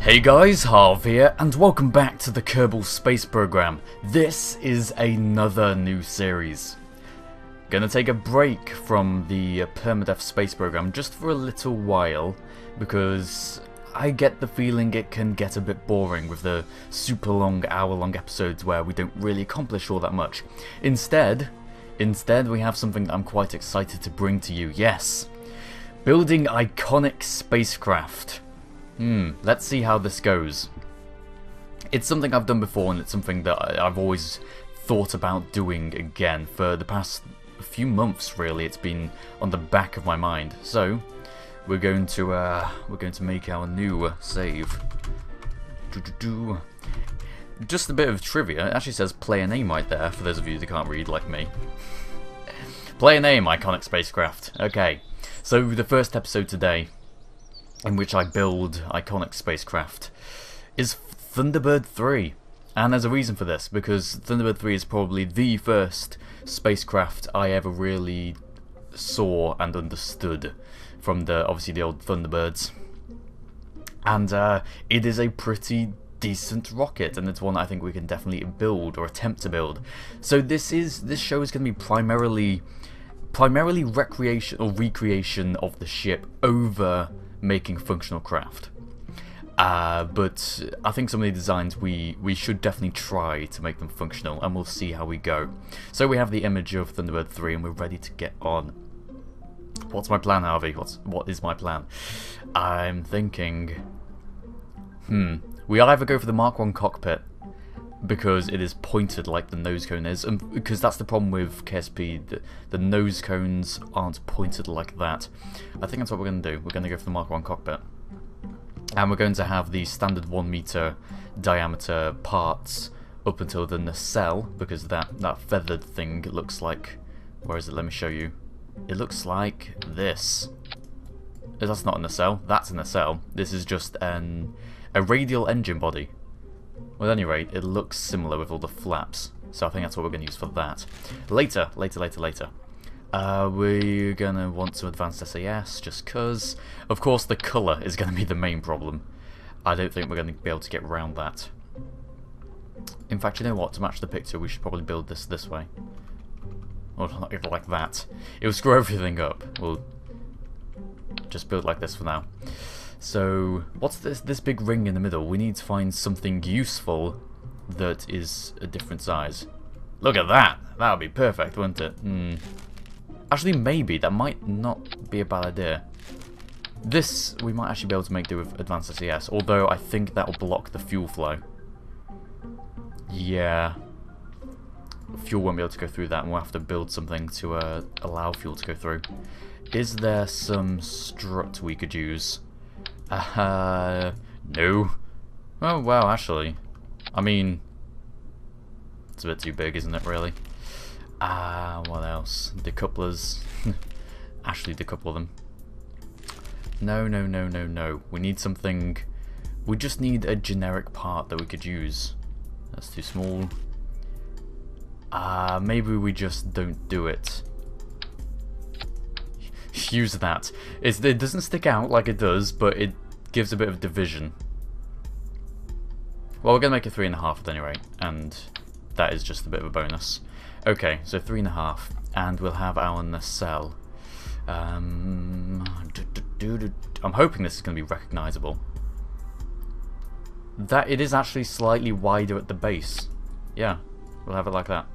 Hey guys, Harv here, and welcome back to the Kerbal Space Program. This is another new series. Gonna take a break from the Permadeath Space Program just for a little while, because I get the feeling it can get a bit boring with the super long, hour-long episodes where we don't really accomplish all that much. Instead, we have something that I'm quite excited to bring to you. Yes, building Iconic Spacecraft. Let's see how this goes. It's something I've done before, and it's something that I've always thought about doing again for the past few months. Really, it's been on the back of my mind. So we're going to make our new save. Just a bit of trivia. It actually says player name right there for those of you that can't read like me. Player name, Iconic Spacecraft. Okay, so the first episode today, in which I build Iconic Spacecraft, is Thunderbird 3. And there's a reason for this, because Thunderbird 3 is probably the first spacecraft I ever really saw and understood from obviously the old Thunderbirds. And it is a pretty decent rocket, and it's one I think we can definitely build or attempt to build. So this show is going to be primarily recreation or recreation of the ship over making functional craft. But I think some of the designs we should definitely try to make them functional, and we'll see how we go. So we have the image of Thunderbird 3 and we're ready to get on. What's my plan, Harvey? What is my plan? I'm thinking we either go for the Mark 1 cockpit, because it is pointed like the nose cone is, and because that's the problem with KSP, the nose cones aren't pointed like that. I think that's what we're going to do. We're going to go for the Mark 1 cockpit, and we're going to have the standard 1 meter diameter parts up until the nacelle, because that feathered thing looks like, where is it? Let me show you. It looks like this. That's not a nacelle, that's a nacelle. This is just a radial engine body. Well, at any rate, it looks similar with all the flaps, so I think that's what we're going to use for that. Later. We're going to want some advanced SAS, just because, of course, the colour is going to be the main problem. I don't think we're going to be able to get around that. In fact, you know what? To match the picture, we should probably build this way. Or not like that. It will screw everything up. We'll just build like this for now. So, what's this big ring in the middle? We need to find something useful that is a different size. Look at that! That would be perfect, wouldn't it? Actually, maybe. That might not be a bad idea. This, we might actually be able to make do with advanced SES, although I think that will block the fuel flow. Yeah. Fuel won't be able to go through that, and we'll have to build something to allow fuel to go through. Is there some strut we could use? No. Oh, wow, actually. I mean, it's a bit too big, isn't it, really? What else? Decouplers. Actually, decouple them. No. We need something. We just need a generic part that we could use. That's too small. Maybe we just don't do it. Use that. It doesn't stick out like it does, but it gives a bit of division. Well, we're going to make it 3.5 at any rate, and that is just a bit of a bonus. Okay, so 3.5, and we'll have our nacelle. I'm hoping this is going to be recognisable. That it is actually slightly wider at the base. Yeah, we'll have it like that.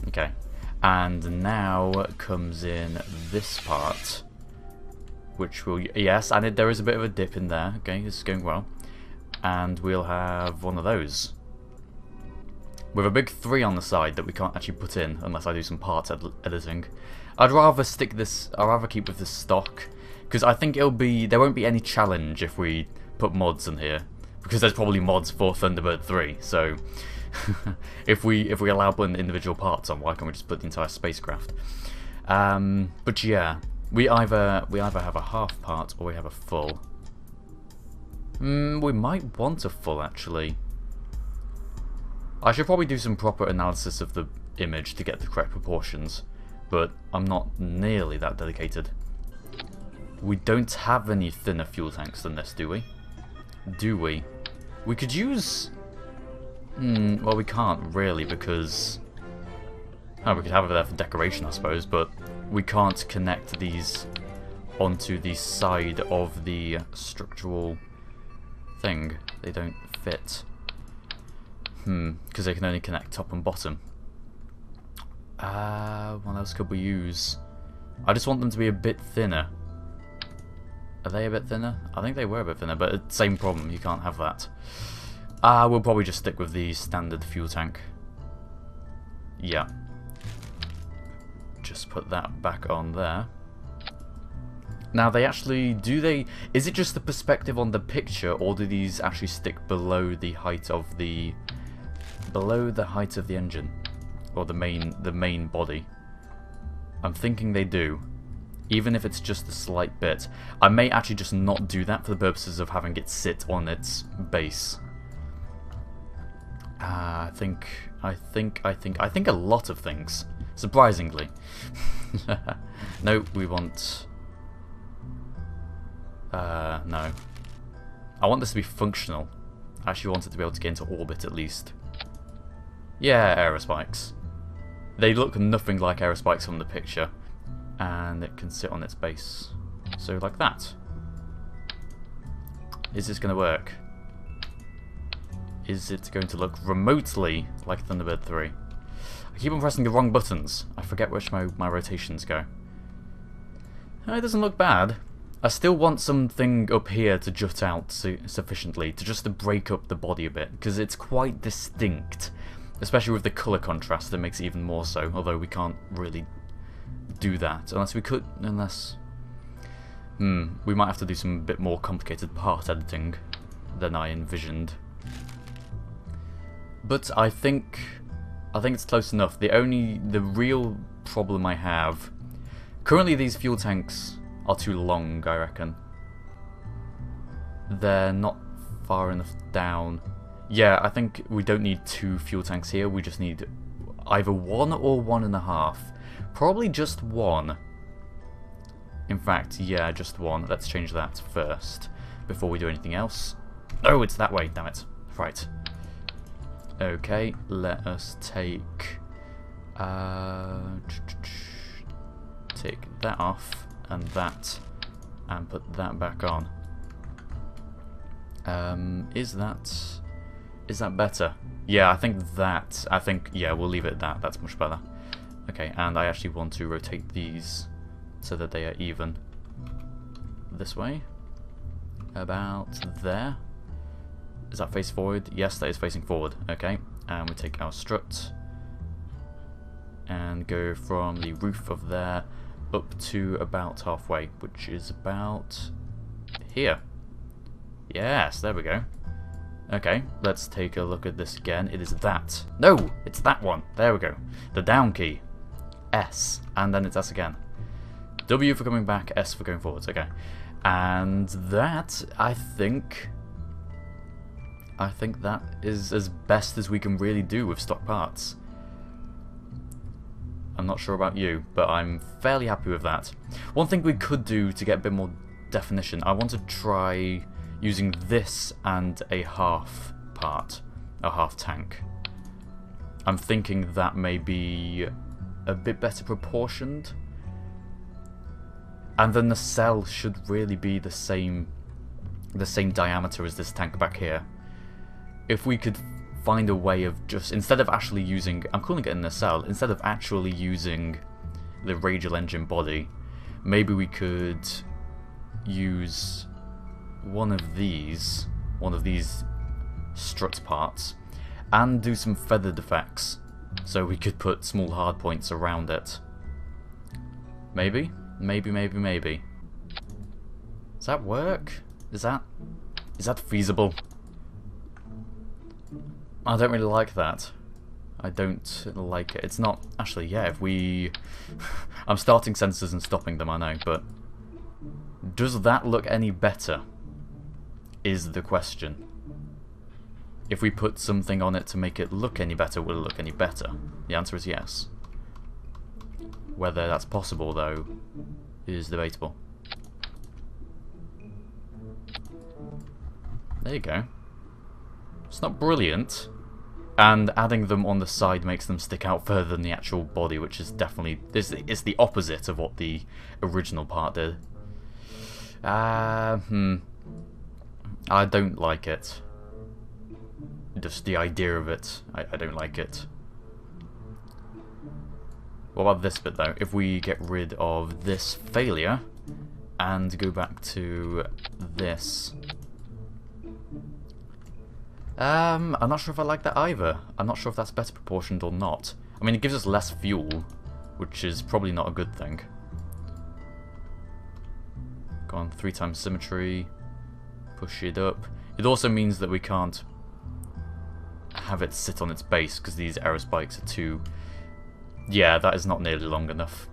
Okay. And now comes in this part, which will, yes, and there is a bit of a dip in there. Okay, this is going well. And we'll have one of those with a big 3 on the side that we can't actually put in unless I do some parts editing. I'd rather keep with this stock, because I think there won't be any challenge if we put mods in here, because there's probably mods for Thunderbird 3. So if we allow putting individual parts on, why can't we just put the entire spacecraft? But yeah, we either have a half part or we have a full. We might want a full, actually. I should probably do some proper analysis of the image to get the correct proportions, but I'm not nearly that dedicated. We don't have any thinner fuel tanks than this, do we? Do we? We could use... well, we can't really because... Oh, we could have it there for decoration, I suppose, but we can't connect these onto the side of the structural thing. They don't fit. Because they can only connect top and bottom. What else could we use? I just want them to be a bit thinner. Are they a bit thinner? I think they were a bit thinner, but same problem, you can't have that. We'll probably just stick with the standard fuel tank. Yeah. Just put that back on there. Now they actually, is it just the perspective on the picture, or do these actually stick below the height of the engine? Or the main body? I'm thinking they do. Even if it's just a slight bit. I may actually just not do that for the purposes of having it sit on its base. I think a lot of things. Surprisingly. No, we want... no. I want this to be functional. I actually want it to be able to get into orbit at least. Yeah, aerospikes. They look nothing like aerospikes from the picture. And it can sit on its base. So like that. Is this going to work? Is it going to look remotely like Thunderbird 3? I keep on pressing the wrong buttons. I forget which my rotations go. It doesn't look bad. I still want something up here to jut out sufficiently, to break up the body a bit, because it's quite distinct. Especially with the colour contrast, that makes it even more so, although we can't really do that. Unless we could, we might have to do some bit more complicated part editing than I envisioned. But I think it's close enough. The real problem I have... Currently these fuel tanks are too long, I reckon. They're not far enough down. Yeah, I think we don't need 2 fuel tanks here. We just need either 1 or 1.5. Probably just 1. In fact, yeah, just 1. Let's change that first before we do anything else. Oh, it's that way, damn it. Right. Okay, let us take that off and put that back on. Is that better? Yeah, yeah, we'll leave it at that. That's much better. Okay, and I actually want to rotate these so that they are even. This way. About there. Is that face forward? Yes, that is facing forward. Okay, and we take our strut and go from the roof of there up to about halfway, which is about here. Yes, there we go. Okay, let's take a look at this again. It is that. No, it's that one. There we go. The down key. S, and then it's S again. W for coming back, S for going forwards. Okay, and that, I think that is as best as we can really do with stock parts. I'm not sure about you, but I'm fairly happy with that. One thing we could do to get a bit more definition, I want to try using this and a half part, a half tank. I'm thinking that may be a bit better proportioned. And then the cell should really be the same diameter as this tank back here. If we could find a way of just, instead of actually using, I'm calling it a nacelle, instead of actually using the radial engine body, maybe we could use one of these strut parts and do some feathered effects, so we could put small hard points around it. Maybe. Does that work? Is that feasible? I don't really like that. I don't like it. It's not... Actually, yeah, if we... I'm starting sensors and stopping them, I know, but... Does that look any better? Is the question. If we put something on it to make it look any better, will it look any better? The answer is yes. Whether that's possible, though, is debatable. There you go. It's not brilliant. And adding them on the side makes them stick out further than the actual body, which is definitely... It's the opposite of what the original part did. I don't like it. Just the idea of it, I don't like it. What about this bit though? If we get rid of this failure and go back to this. I'm not sure if I like that either. I'm not sure if that's better proportioned or not. I mean, it gives us less fuel, which is probably not a good thing. Go on, 3 times symmetry. Push it up. It also means that we can't have it sit on its base because these arrow spikes are too... Yeah, that is not nearly long enough.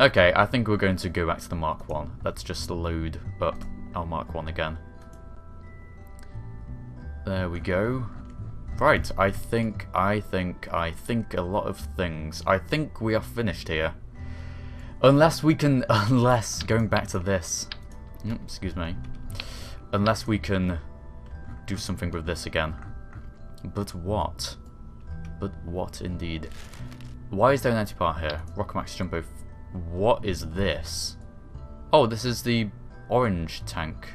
Okay, I think we're going to go back to the Mark 1. Let's just load up our Mark 1 again. There we go. Right, I think a lot of things. I think we are finished here. Unless we can... going back to this. Excuse me. Unless we can do something with this again. But what? But what indeed? Why is there an empty part here? Rockamax Jumbo. What is this? Oh, this is the orange tank.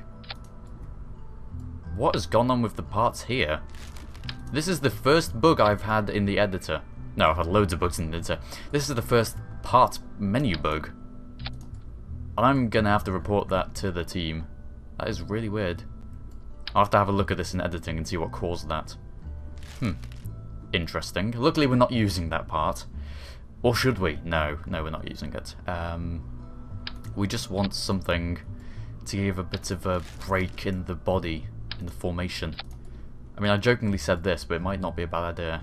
What has gone on with the parts here? This is the first bug I've had in the editor. No, I've had loads of bugs in the editor. This is the first part menu bug. And I'm gonna have to report that to the team. That is really weird. I'll have to have a look at this in editing and see what caused that. Interesting. Luckily we're not using that part. Or should we? No, we're not using it. We just want something to give a bit of a break in the body, in the formation. I mean, I jokingly said this, but it might not be a bad idea.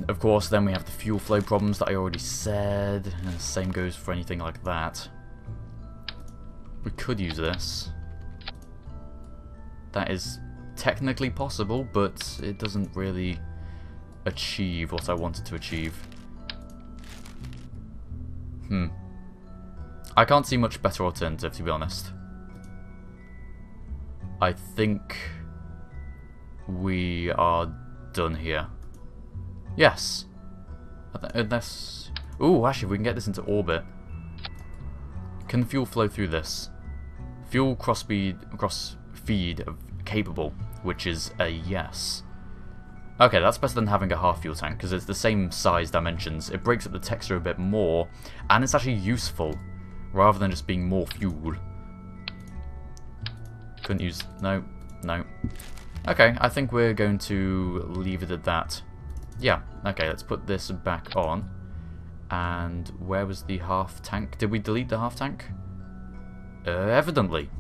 Of course, then we have the fuel flow problems that I already said, and the same goes for anything like that. We could use this. That is technically possible, but it doesn't really achieve what I wanted to achieve. I can't see much better alternative, to be honest. I think we are done here. Yes. Unless... Ooh, actually, if we can get this into orbit. Can fuel flow through this? Fuel cross feed capable, which is a yes. Okay, that's better than having a half fuel tank, because it's the same size dimensions. It breaks up the texture a bit more, and it's actually useful, rather than just being more fuel. Couldn't use... No. Okay, I think we're going to leave it at that. Yeah, okay, let's put this back on. And where was the half tank? Did we delete the half tank? Evidently.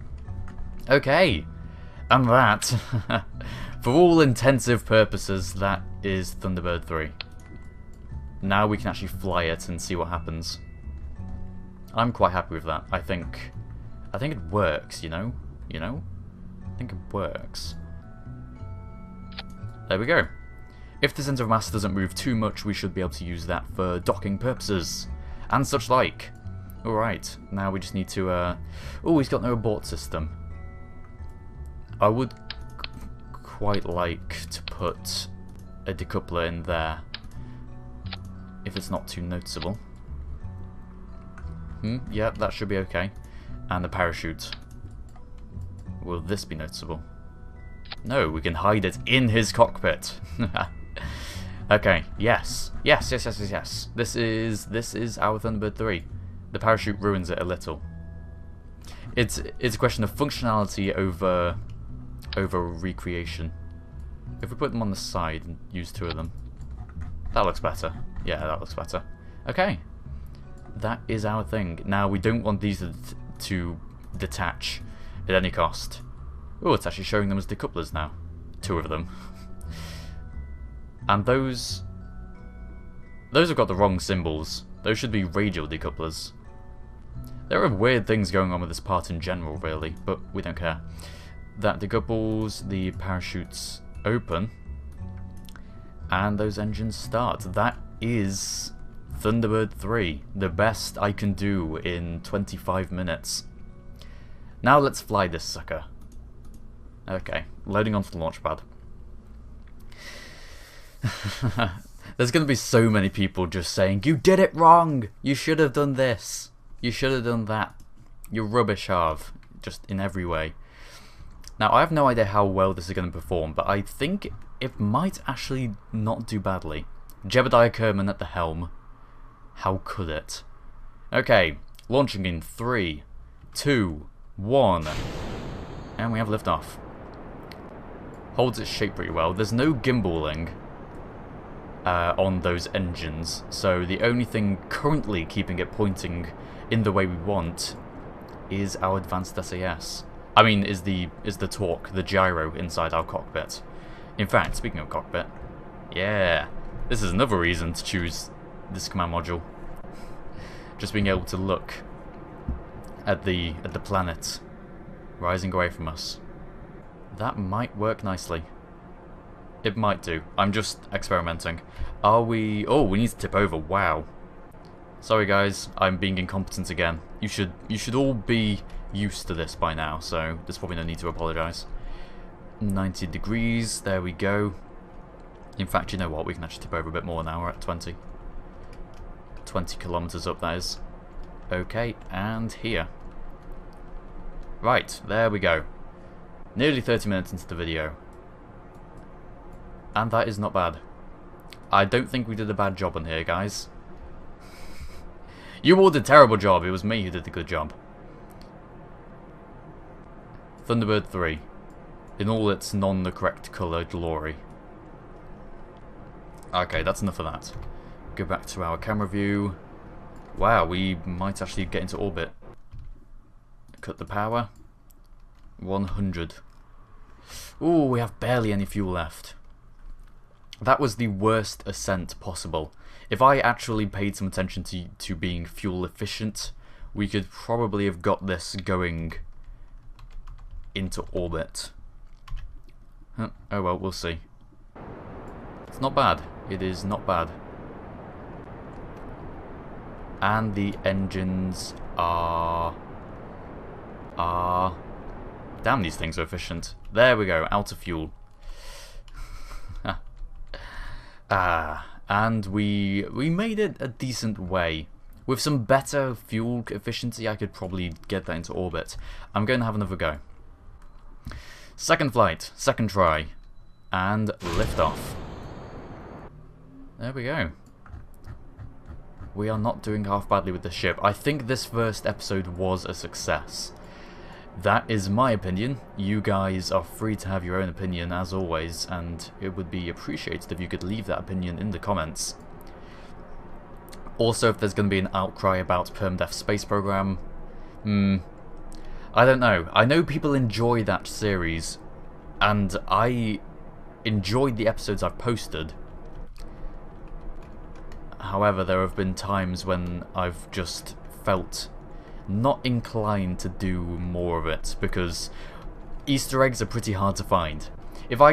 Okay, and that, for all intensive purposes, that is Thunderbird 3. Now we can actually fly it and see what happens. I'm quite happy with that. I think it works, you know? I think it works. There we go. If the centre of mass doesn't move too much, we should be able to use that for docking purposes and such like. Alright, now we just need to... Oh, he's got no abort system. I would quite like to put a decoupler in there, if it's not too noticeable. Yeah, that should be okay. And the parachute. Will this be noticeable? No, we can hide it in his cockpit. Okay, yes. Yes. This is our Thunderbird 3. The parachute ruins it a little. It's a question of functionality over recreation. If we put them on the side and use 2 of them. That looks better. Yeah, that looks better. Okay. That is our thing. Now, we don't want these to detach at any cost. Oh, it's actually showing them as decouplers now. 2 of them. And those have got the wrong symbols. Those should be radial decouplers. There are weird things going on with this part in general, really, but we don't care. That decouples, the parachutes open, and those engines start. That is Thunderbird 3, the best I can do in 25 minutes. Now let's fly this sucker. Okay, loading onto the launch pad. There's going to be so many people just saying, you did it wrong! You should have done this! You should have done that. You're rubbish, Harv. Just in every way. Now, I have no idea how well this is going to perform, but I think it might actually not do badly. Jebediah Kerman at the helm. How could it? Okay, launching in 3, 2, 1. And we have liftoff. Holds its shape pretty well. There's no gimbaling on those engines, so the only thing currently keeping it pointing in the way we want is our advanced SAS. I mean, is the torque, the gyro inside our cockpit. In fact, speaking of cockpit, yeah, this is another reason to choose this command module. Just being able to look at the planet rising away from us. That might work nicely. It might do. I'm just experimenting. Are we... Oh, we need to tip over. Wow. Sorry guys, I'm being incompetent again. You should all be used to this by now, so there's probably no need to apologise. 90 degrees, there we go. In fact, you know what, we can actually tip over a bit more now, we're at 20. 20 kilometres up, that is. Okay, and here. Right, there we go. Nearly 30 minutes into the video. And that is not bad. I don't think we did a bad job on here, guys. You all did a terrible job, it was me who did the good job. Thunderbird 3. In all its non-the-correct colour glory. Okay, that's enough of that. Go back to our camera view. Wow, we might actually get into orbit. Cut the power. 100. Ooh, we have barely any fuel left. That was the worst ascent possible. If I actually paid some attention to being fuel efficient, we could probably have got this going into orbit. Huh, oh well, we'll see. It's not bad. It is not bad. And the engines are... Damn, these things are efficient. There we go, out of fuel. And we made it a decent way. With some better fuel efficiency, I could probably get that into orbit. I'm going to have another go. Second flight, second try, and liftoff. There we go. We are not doing half badly with the ship. I think this first episode was a success. That is my opinion. You guys are free to have your own opinion as always, and it would be appreciated if you could leave that opinion in the comments. Also, if there's going to be an outcry about Permadeath Space Program, I don't know. I know people enjoy that series, and I enjoyed the episodes I've posted. However, there have been times when I've just felt not inclined to do more of it, because Easter eggs are pretty hard to find. If I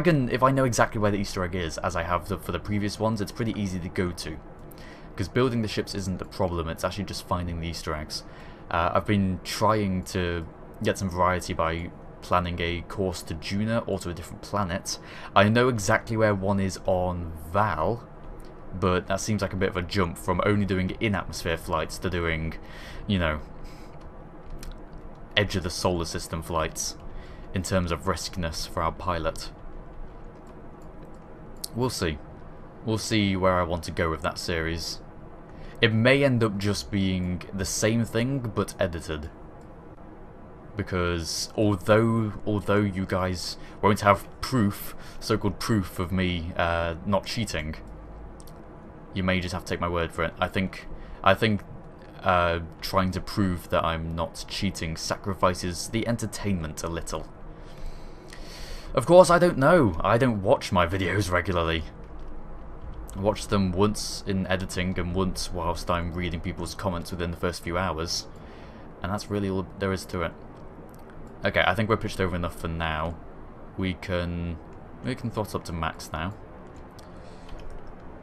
know exactly where the Easter egg is, as I have for the previous ones, it's pretty easy to go to. Because building the ships isn't the problem, it's actually just finding the Easter eggs. I've been trying to get some variety by planning a course to Juna or to a different planet. I know exactly where one is on Val, but that seems like a bit of a jump from only doing in-atmosphere flights to doing, you know, edge of the solar system flights in terms of riskiness for our pilot. We'll see. We'll see where I want to go with that series. It may end up just being the same thing but edited, because although you guys won't have proof, so-called proof of me not cheating, you may just have to take my word for it. I think trying to prove that I'm not cheating sacrifices the entertainment a little. Of course, I don't know. I don't watch my videos regularly. I watch them once in editing and once whilst I'm reading people's comments within the first few hours. And that's really all there is to it. Okay, I think we're pitched over enough for now. We can throttle up to max now.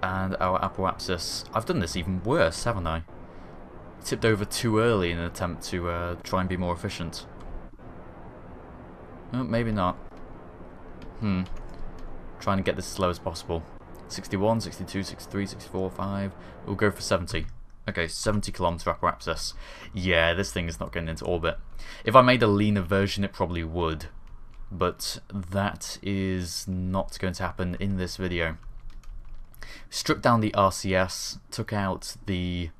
And our apoapsis... I've done this even worse, haven't I? Tipped over too early in an attempt to try and be more efficient. Oh, maybe not. Trying to get this as slow as possible. 61, 62, 63, 64, 5. We'll go for 70. Okay, 70 kilometer upper axis. Yeah, this thing is not getting into orbit. If I made a leaner version, it probably would. But that is not going to happen in this video. Stripped down the RCS, took out the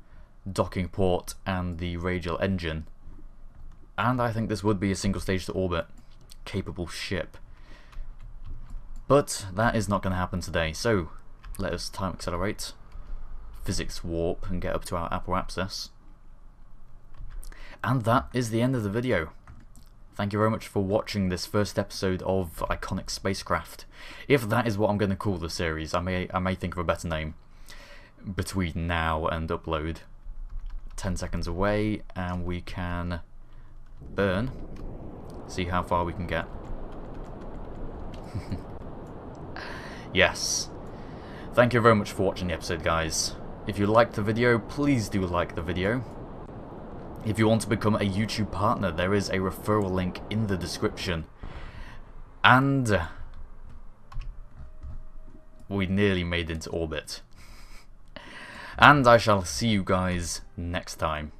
docking port and the radial engine. And I think this would be a single stage to orbit capable ship. But that is not going to happen today, so let us time accelerate, physics warp, and get up to our upper axis. And that is the end of the video. Thank you very much for watching this first episode of Iconic Spacecraft. If that is what I'm going to call the series, I may think of a better name between now and upload. 10 seconds away, and we can burn. See how far we can get. Yes. Thank you very much for watching the episode, guys. If you liked the video, please do like the video. If you want to become a YouTube partner, there is a referral link in the description. And we nearly made it into orbit. And I shall see you guys next time.